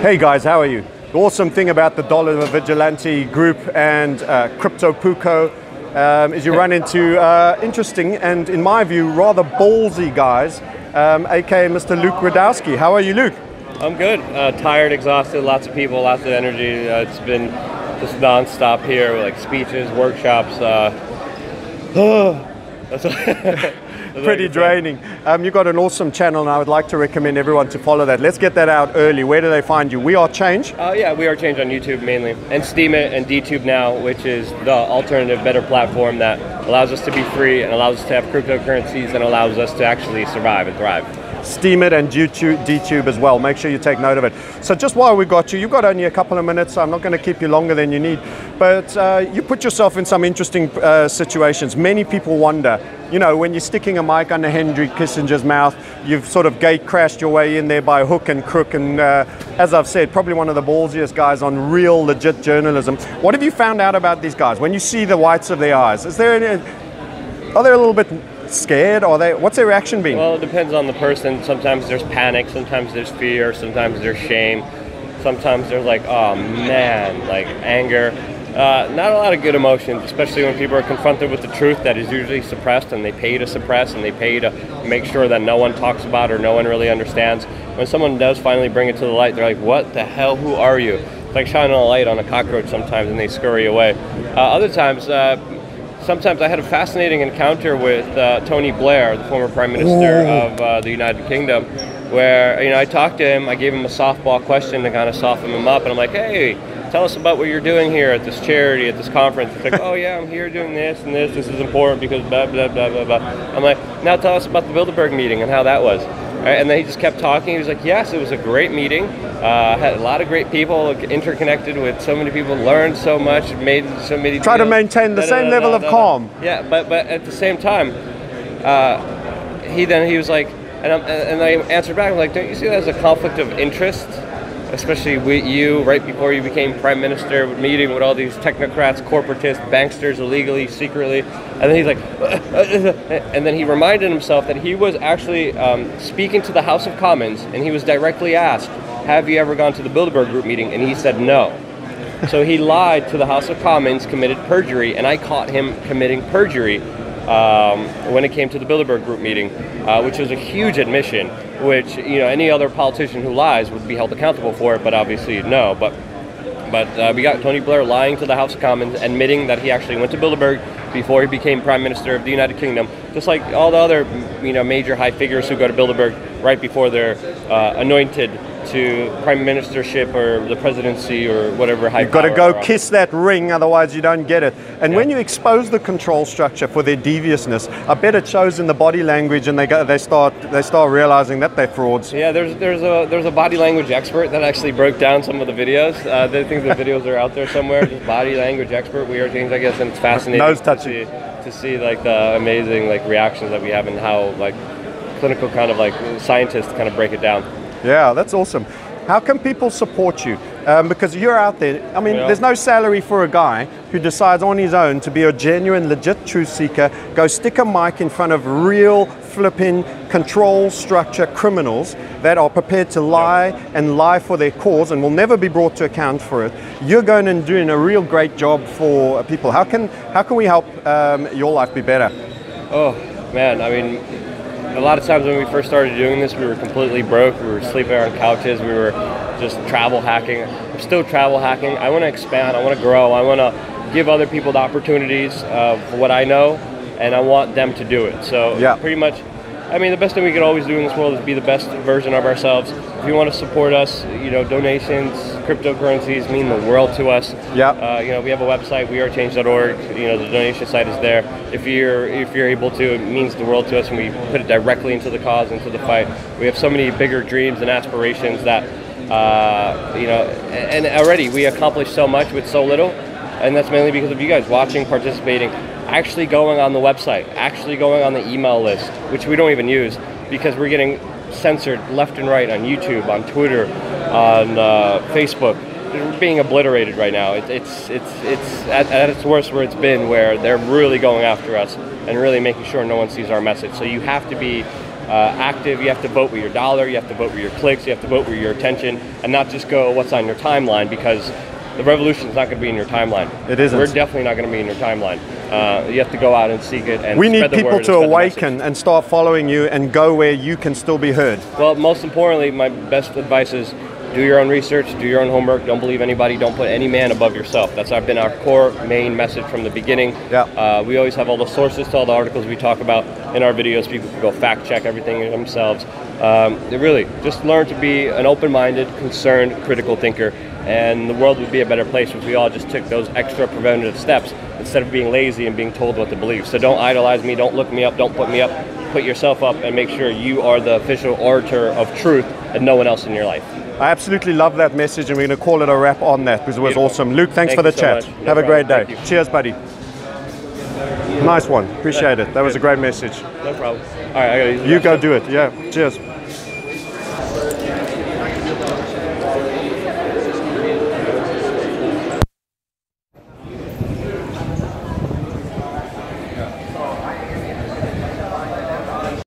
Hey guys, how are you? The awesome thing about the Dollar Vigilante group and Crypto Puko is you run into interesting and, in my view, rather ballsy guys, aka Mr. Luke Rudowski. How are you, Luke? I'm good. Tired, exhausted, lots of people, lots of energy. It's been just non-stop here with like speeches, workshops. That's Pretty draining. You've got an awesome channel and I would like to recommend everyone to follow that. Let's get that out early. Where do they find you? We Are Change? Yeah, We Are Change on YouTube mainly. And Steam It and DTube now, which is the alternative, better platform that allows us to be free and allows us to have cryptocurrencies and allows us to actually survive and thrive. Steam It and DTube as well. Make sure you take note of it. So just while we got you, you've got only a couple of minutes, so I'm not going to keep you longer than you need. But you put yourself in some interesting situations. Many people wonder, you know, when you're sticking a mic under Henry Kissinger's mouth, you've sort of gate crashed your way in there by hook and crook. And as I've said, probably one of the ballsiest guys on real, legit journalism. What have you found out about these guys? When you see the whites of their eyes, is there any, are they a little bit scared? Or what's their reaction been? Well, it depends on the person. Sometimes there's panic, sometimes there's fear, sometimes there's shame, sometimes there's like, oh man, like anger. Not a lot of good emotions, especially when people are confronted with the truth that is usually suppressed, and they pay to suppress and they pay to make sure that no one talks about or no one really understands. When someone does finally bring it to the light, they're like, what the hell, who are you? It's like shining a light on a cockroach sometimes and they scurry away. Other times, sometimes I had a fascinating encounter with Tony Blair, the former Prime Minister of the United Kingdom, where I talked to him, I gave him a softball question to kind of soften him up, and I'm like, hey, tell us about what you're doing here at this charity, at this conference. It's like, oh yeah, I'm here doing this and this is important because blah, blah, blah, blah, blah. I'm like, now tell us about the Bilderberg meeting and how that was. Right? And then he just kept talking. He was like, yes, it was a great meeting. Had a lot of great people, interconnected with so many people, learned so much, made so many Try deals. to maintain the same level of calm. Yeah, but at the same time, he was like, and I answered back, I'm like, don't you see that as a conflict of interest? Especially with you, right before you became Prime Minister, meeting with all these technocrats, corporatists, banksters, illegally, secretly. And then he's like, and then he reminded himself that he was actually speaking to the House of Commons, and he was directly asked, have you ever gone to the Bilderberg Group meeting? And he said no. So he lied to the House of Commons, committed perjury, and I caught him committing perjury when it came to the Bilderberg Group meeting, which was a huge admission, which any other politician who lies would be held accountable for it, but obviously no. But we got Tony Blair lying to the House of Commons, admitting that he actually went to Bilderberg before he became Prime Minister of the United Kingdom, just like all the other major high figures who go to Bilderberg right before they're anointed to prime ministership or the presidency or whatever high. You've got to go kiss that ring, otherwise you don't get it. And when you expose the control structure for their deviousness, I bet it shows in the body language, and they start realizing that they're frauds. Yeah, there's a body language expert that actually broke down some of the videos. I think the videos are out there somewhere. Just body language expert, We Are Change, I guess, and it's fascinating nose touching to see like the amazing like reactions that we have and how like clinical kind of like scientists kind of break it down. Yeah, that's awesome. How can people support you? Because you're out there. I mean, there's no salary for a guy who decides on his own to be a genuine, legit truth seeker, go stick a mic in front of real flipping control structure criminals that are prepared to lie and lie for their cause and will never be brought to account for it. You're going and doing a real great job for people. How can we help your life be better? Oh, man, I mean, a lot of times when we first started doing this, we were completely broke. We were sleeping on couches. We were just travel hacking. We're still travel hacking. I want to expand. I want to grow. I want to give other people the opportunities of what I know, and I want them to do it. So pretty much, I mean, the best thing we could always do in this world is be the best version of ourselves. If you want to support us, donations, cryptocurrencies mean the world to us. Yeah. We have a website, wearechange.org. The donation site is there. If you're able to, it means the world to us, and we put it directly into the cause, into the fight. We have so many bigger dreams and aspirations that, and already we accomplished so much with so little, and that's mainly because of you guys watching, participating, actually going on the website, actually going on the email list, which we don't even use because we're getting censored left and right on YouTube, on Twitter, on Facebook. We're being obliterated right now. It's at its worst where it's been, where they're really going after us and really making sure no one sees our message. So you have to be active. You have to vote with your dollar, you have to vote with your clicks, you have to vote with your attention, and not just go what's on your timeline, because the revolution is not going to be in your timeline. It isn't. We're definitely not going to be in your timeline. You have to go out and seek it and we need spread the people word to and spread the awaken and start following you and go where you can still be heard. Well, most importantly, my best advice is do your own research, do your own homework, don't believe anybody, don't put any man above yourself. That's been our core main message from the beginning. Yeah. We always have all the sources to all the articles we talk about in our videos. People can go fact check everything themselves. They really just learn to be an open-minded, concerned, critical thinker, and the world would be a better place if we all just took those extra preventative steps instead of being lazy and being told what to believe. So don't idolize me, don't look me up, don't put me up, put yourself up and make sure you are the official orator of truth and no one else in your life. I absolutely love that message, and we're going to call it a wrap on that because it was awesome. Luke, thanks for the chat. Have a great day. Cheers, buddy. Nice one. Appreciate it. That was a great message. No problem. All right, I gotta use the You go do it. Yeah. Cheers.